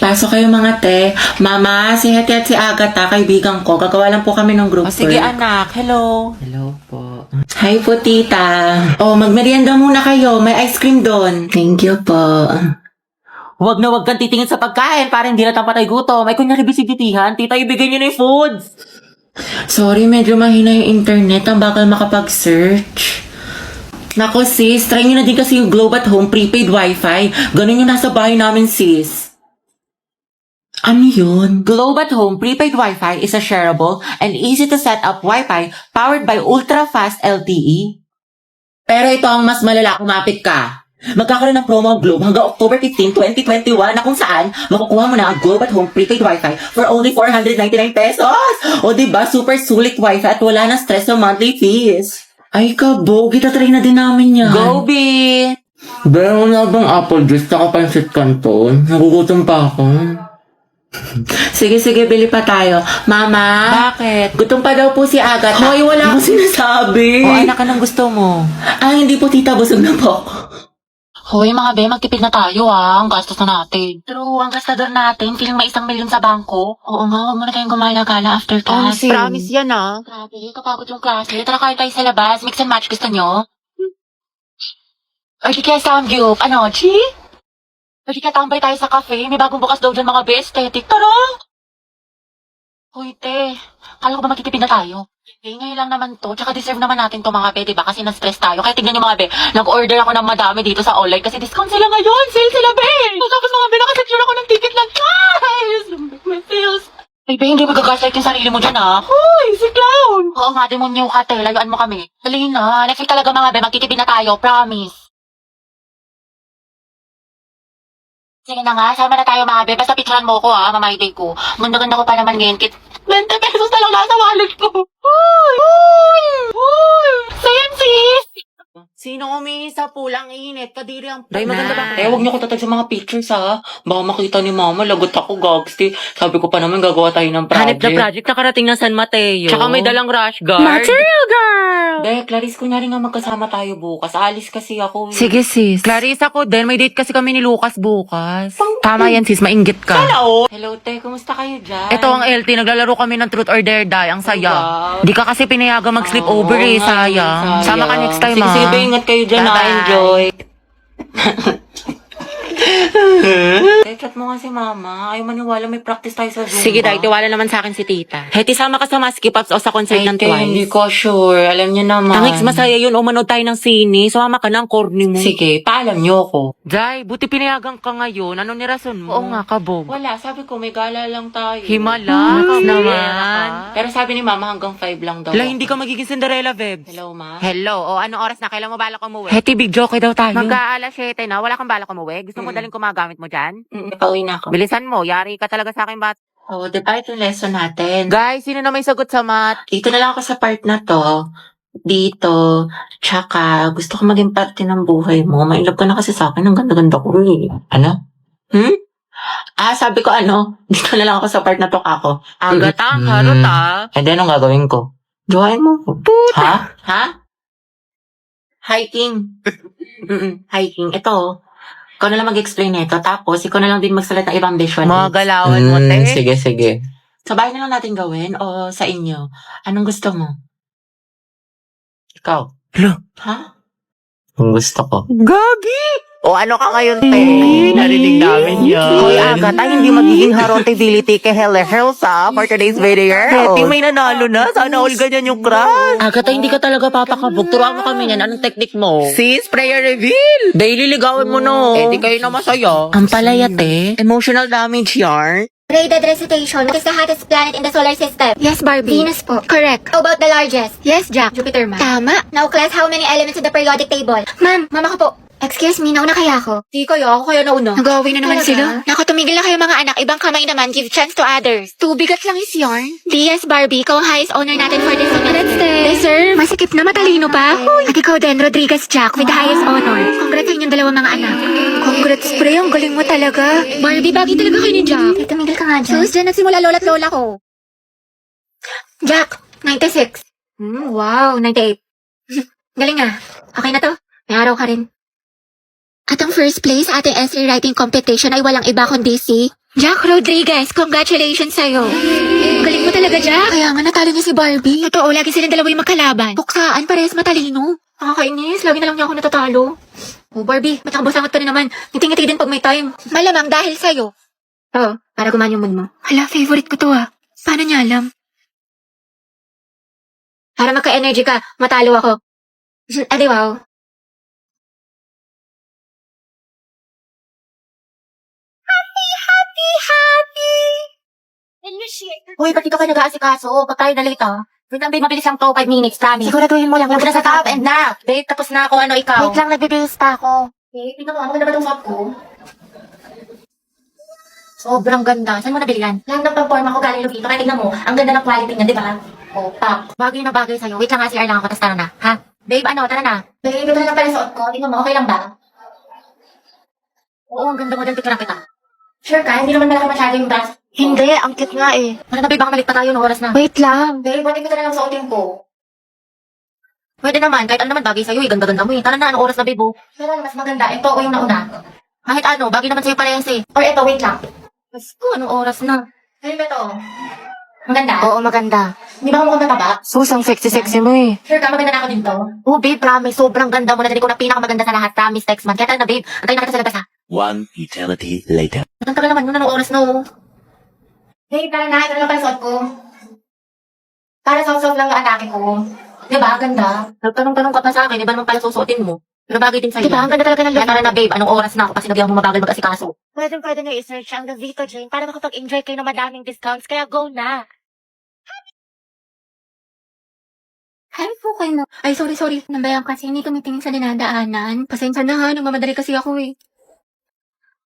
Pasok kayo mga te. Mama, si Hetty at si Agatha, kaibigan ko. Gagawa lang po kami ng group Sige work. anak, hello. Hello po. Hi po, tita. Oh, magmerienda muna kayo. May ice cream doon. Thank you po. Huwag na huwag kang titingin sa pagkain para hindi na tapatay gutom. Ay kunyari bisigitihan, tita ibigay niyo na yung foods. Sorry, medyo mahina yung internet. Ang bakal makapag-search. Nako sis, try nyo na din kasi yung Globe at Home prepaid wifi. Ganun yung nasa bahay namin sis. Ano yun? Globe at Home prepaid Wi-Fi is a shareable and easy to set up Wi-Fi powered by ultra-fast LTE. Pero ito ang mas malala, kumapit ka. Magkakaroon ng promo ang Globe hanggang October 15, 2021 na kung saan makukuha mo na ang Globe at Home prepaid Wi-Fi for only 499 pesos. O diba, super sulit Wi-Fi at wala na stress sa monthly fees. Ay kabog, itatry na din namin yan. Go, B! Pero na bang apple juice na kapansit kanton? Nagugutom pa ako. Sige, bili pa tayo. Mama? Bakit? Gutom pa daw po si Agatha. Hoy, wala akong sinasabi. O anak, anong gusto mo? Hindi po tita, busog na po. Hoy mga be, magtipid na tayo Ang gastos na natin. True, ang gastador natin, feeling may 1,000,000 sa bangko. Oo nga, huwag mo na tayong gumala-gala after class. Promise yan Grabe, kapagod yung klase. Tara kain tayo sa labas. Mix and match, gusto nyo? Or di kaya samgyup. Ano, chi? Or di kaya tambay tayo sa cafe. May bagong bukas daw dyan mga be, aesthetic. Tara! Hoy, te. Kala ko ba magtitipid na tayo? Ngayon lang naman to. Tsaka deserve naman natin to mga be, diba? Kasi na-stress tayo. Kaya tignan nyo mga be, nag-order ako ng madami dito sa online kasi discount sila ngayon. Sale sila, be! Tapos mga be, nakasecure ako ng ticket lang. Guys! May sales. Ay, be, hindi magagaslight yung sarili mo dyan, Hoy, si Clown! Oo nga, demonyo ka, te. Layuan mo kami. Dali na. Next week talaga mga be, magtitipid na tayo. Promise. Sige na nga, sama na tayo mga be. Basta picturean mo ko mamayday ko. Ganda-ganda ko pa naman ngayon. 20 pesos na lang nasa wallet ko. Hoy! Same sis! Sino umihi sa pulang init? Kadiri ang Day, maganda ba? Huwag niyo ko tatag sa mga pictures, Baka makita ni mama, lagot ako, gagsti. Sabi ko pa naman, gagawa tayo ng Hanip project. na project na karating ng San Mateo. Tsaka may dalang rush guard. Material girl! Be, Clarice, kunyari nga magkasama tayo bukas. Alis kasi ako. Sige sis. Clarice ako din. May date kasi kami ni Lucas bukas. Tama yan sis, mainggit ka. Hello, te. Kumusta kayo dyan? Ito ang LT, naglalaro kami ng Truth or Dare Die. Ang saya. Wow. Di ka kasi pinayagan mag-sleep over sayang. Sama ka next time Sige, be, ingat kayo dyan, Bye-bye. Enjoy. Chat mo nga si mama. Ayaw maniwala, may practice tayo sa Zumba. Sige Day, tiwala naman sa akin si tita. Heti, sama ka sa Maski Pops o sa concert ng Te, hindi Twice. ko sure. Alam niyo naman. Tangix, masaya yun. O manood tayo ng sine. Sumama ka ng corny mo. Sige, paalam niyo ako. Day, buti pinayagan ka ngayon. Ano ni rason mo? Oo nga, kabog. Wala, sabi ko may gala lang tayo. Himala, naman. Pero sabi ni mama hanggang 5 lang daw. Hala, hindi ka magiging Cinderella, Vebs. Hello, ma. Hello, o anong oras na? Kailan mo balak umuwi? Heti, big joke daw tayo. Mag-aalas 7 na, wala kang balak umuwi? Gusto mo daling kumagamit mo dyan? Pauwi na ako. Bilisan mo, yari ka talaga sa akin bat. Oh, diba ito yung lesson natin? Guys, sino na may sagot sa math? Dito na lang ako sa part na to. Dito. Tsaka, gusto ko maging parte ng buhay mo. Mailap ka na kasi sa akin. Ang ganda-ganda ko eh. Ano? Sabi ko dito na lang ako sa part na to kako. Agatang, harot And then, anong gagawin ko? Jowain mo. Ha? Hiking. Hiking. Ito. Ikaw na lang mag-explain nito. Tapos, ikaw na lang din magsalat ng ibang visual. Mga galawan mo, te. Sige. Sa bahay na lang natin gawin o sa inyo? Anong gusto mo? Ikaw. Hala. Ha? Ang gusto ko. Gagi! O ano ka ngayon, te? Narinig namin yan. Hoy, Agatha, hindi magiging harotability kay Helsa for today's video. Heti, may nanalo na. Sana all ganyan yung crush. Agatha, hindi ka talaga papakabog. Turuan mo kami yan. Anong technique mo? Sis, prayer reveal. Daily ligawan mo no. Eh, di kayo na masaya. Ang palaya, te. Emotional damage yarn. Graded recitation. What is the hottest planet in the solar system? Yes, Barbie. Venus po. Correct. How about the largest? Yes, Jack. Jupiter, ma'am. Tama. Now, class, how many elements in the periodic table? Ma'am, mama ko po. Excuse me, nauna kaya ako? Di kayo, ako kaya nauna. Nag-away na naman Talaga? sila. Naku, tumigil na kayo mga anak. Ibang kamay naman. Give chance to others. Tubigat lang is yarn. DS, Barbie. Ikaw ang highest honor natin for this semester. Let's Deserve. Masikip na, matalino pa. At ikaw din, Rodriguez Jack, with the highest honor. Congrats sa inyong dalawang mga anak. Congrats, pre. Ang galing mo talaga. Barbie, bagay talaga kayo ni Jack. Tumigil ka nga dyan. Sus, dyan nagsimula lola't lola ko. Jack, 96. Wow, 98. Galing ah. Okay na to. May araw ka rin. At ang first place sa ating essay writing competition ay walang iba kundi si Jack Rodriguez, congratulations sa'yo. Galing mo talaga, Jack. Kaya nga natalo niya si Barbie. Totoo, lagi silang dalawa yung magkalaban. Buksaan, parehas matalino. Nakakainis, lagi na lang niya ako natatalo. Oh, Barbie, ba't nakabusangot ka rin naman? Ngiti-ngiti din pag may time. Malamang dahil sa'yo. Oo, para gumaan yung mood mo. Hala, favorite ko to ah. Paano niya alam? Para magka-energy ka, matalo ako. Adi wow. Uy, ba't dito kayo nag-aasikaso? Pag tayo na late ah. Wait lang, babe, mabilis lang to. 5 minutes, promise. Siguraduhin mo lang. Huwag na sa top and na. Babe, tapos na ako. Ano ikaw? Wait lang, nagbibihis pa ako. Babe, tingnan mo. Ano ganda ba itong suot ko? Sobrang ganda. Saan mo nabili yan? Lang ng pang-forma ko galing Lugito. Kaya tingnan mo, ang ganda ng quality niya, di ba? Oh, pak. Bagay na bagay sa'yo. Wait lang nga, CR lang ako. Tapos tara na. Ha? Babe, ano? Tara na. Babe, ito na lang pala suot ko. Tingnan mo, okay lang ba? Oo, ang ganda mo dyan. Picturean kita. Sure ka? Hindi naman malaki masyado yung brass. Hindi, ang cute nga eh. Ano na, babe? Baka malit pa tayo. No oras na. Wait lang. Babe, pwede ko na lang suotin ko. Pwede naman. Kahit ano naman bagay sa'yo. Ganda-ganda mo eh. Tara na, anong oras na, babe? Oh. Pero mas maganda. Ito o yung nauna. Kahit ano, bagay naman sa'yo parehas eh. Or ito, wait lang. Mas ko, anong oras na? Ano ba ito? Maganda? Oo, maganda. Di ba mukhang mataba? Sus, ang sexy-sexy mo eh. Sure ka, maganda na ako dito? Oh, babe, promise. Sobrang ganda mo. Narinig ko na pinakamaganda sa lahat. Promise, text man. Kaya tara na, babe. Antayin na kita sa labas, ha? One eternity later. Ang tagal naman nun. Anong oras na, oh? Babe, tara na. Ito na lang pala suot ko. Para soft-soft lang yung atake ko. Di ba? Ang ganda. Nagtanong-tanong ka pa sa akin. Di ba naman pala susuotin mo? Pero bagay din sa'yo. Di ba? Ang ganda talaga ng Kaya look. tara na, babe. Anong oras na ako? Kasi nabiyang mo mabagal mag-asikaso. Pwede nyo i-search ang The Vito Jane para makapag-enjoy kayo ng madaming discounts. Kaya go na. Hi po kayo na. Ay, sorry. Nambayan kasi hindi tumitingin sa dinadaanan. Pasensya na ha, nagmamadali kasi ako eh.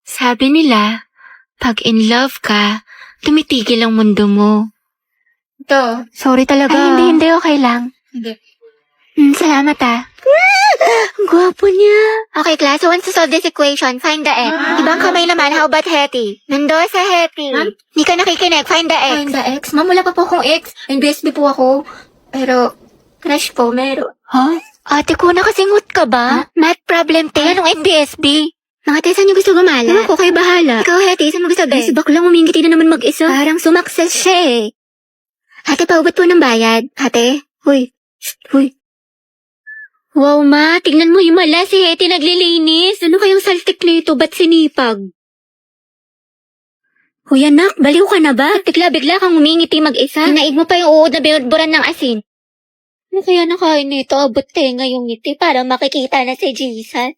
Sabi nila, pag in love ka, tumitigil ang mundo mo. Ito. Sorry talaga. Ay, hindi. Okay lang. Hindi. Salamat ah. Ang gwapo niya. Okay, class. So, once to solve this equation, find the x. Ibang kamay naman, how about Hetty? Nando sa Hetty. Hindi ka nakikinig, find the x. Find the x? Ma'am, wala pa po akong x. NBSB po ako. Pero, crush po, meron. Ha? Ate ko, nakasingot ka ba? Math problem, te. Anong NBSB? Mga te, saan niyo gusto gumala? Ewan ko, kayo bahala. Ikaw, Hetty, saan mo gusto ba? Si baklang umingiti na naman mag-isa. Parang sumakses siya eh. Ate, paubat po ng bayad. Ate? Huy. Huy. Wow, ma. Tignan mo yung mala. Si Hetty naglilinis. Ano kayang saltik nito? Ba't sinipag? Huy, anak. Baliw ka na ba? Bigla kang umingiti mag-isa. Hinaig mo pa yung uod na binudburan ng asin. Ano kaya nakain nito? Abot tenga yung ngiti para makikita na si Jesus.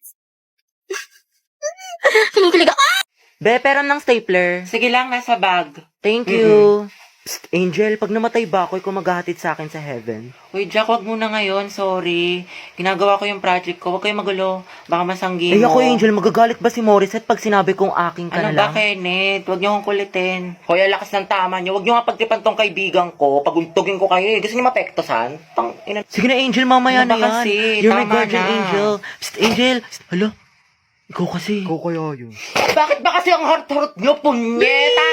Kinikilig ako. Be, pero ng stapler. Sige lang, nasa bag. Thank you. Psst, Angel, pag namatay ba ako, ikaw maghahatid sa akin sa heaven? Uy, Jack, wag muna ngayon. Sorry. Ginagawa ko yung project ko. Huwag kayong magulo. Baka masanggi Eh mo. ako, Angel, magagalit ba si Morissette pag sinabi kong aking ka Ano na ba, lang? Kenneth? Huwag niyo akong kulitin. Hoy, ang lakas ng tama niyo. Huwag niyo nga pagtipan tong kaibigan ko. Paguntugin ko kayo eh. Gusto niyo mapektosan? Ina. Sige na, Angel, mamaya Ano ba na yan. kasi? You're my Tama guardian na. angel. Psst, Angel. Psst, hala. Ikaw kasi. Ikaw kaya yun. Bakit ba kasi ang heart-heart niyo, punyeta?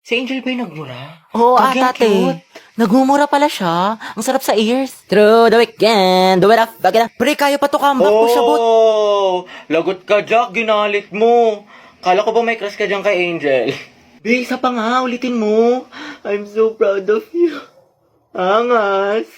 Si Angel ba yung nagmura? Oo, Gagi, ang ate. cute. Nagmumura pala siya. Ang sarap sa ears. Through the weekend. Do it up. Back it up. Pre, kaya pa to comeback po siya, but... Oh, lagot ka, Jack. Ginalit mo. Kala ko ba may crush ka dyan kay Angel? Be, isa pa nga. Ulitin mo. I'm so proud of you. Angas.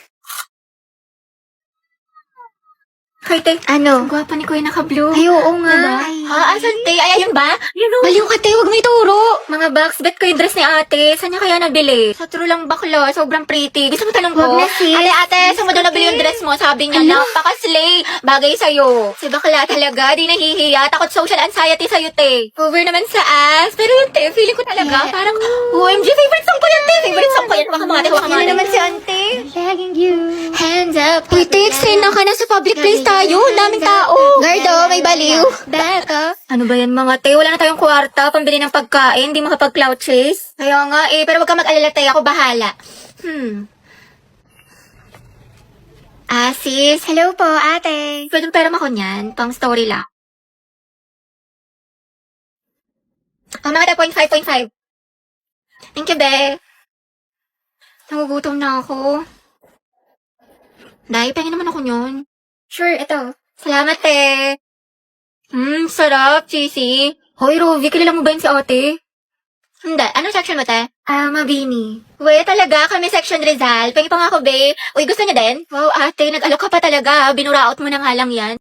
Hi, te. Ano? Ang gwapa ni Kuya naka-blue. Ay, oo nga. Diba? Ha? Asan, te? Ay, ayun ba? Yun o. Baliw ka, te. Huwag mo ituro. Mga box, bet ko yung dress ni ate. Saan niya kaya nabili? Sa true lang bakla. Sobrang pretty. Gusto mo tanong ko? Huwag na, sis. Ate, saan mo daw nabili yung dress mo? Sabi niya, napaka-slay. Bagay sa'yo. Si bakla talaga. Di nahihiya. Takot social anxiety sa'yo, te. Over naman sa ass. Pero yun, te. Feeling ko talaga. Parang, OMG, favorite song ko yan, te. Favorite song ko yan. Baka mga ate, baka mga ate. naman si ante. Begging you. Hands up. Uy, te, explain na ka na sa public place tayo. Daming tao. Gardo, may baliw. Back up. Ano ba yan mga te? Wala na tayong kwarta, pambili ng pagkain, di makapag-cloud chase. Kaya nga eh, pero wag ka mag-alala te, ako bahala. Sis, hello po ate. Pwede pera mo ko niyan, pang story lang. Mga 0.5. Thank you, be. Nagugutom na ako. Day, pahingin naman ako yun. Sure, ito. Salamat, te. Sarap, cheesy. Hoy, Rovi, kilala mo ba yun si ate? Hindi. Anong section mo, te? Mabini. Wait, talaga? Kami section Rizal. Pahingin pa nga ako, be. Uy, gusto niya din? Wow, ate, nag-alok ka pa talaga. Binuraot mo na nga lang yan.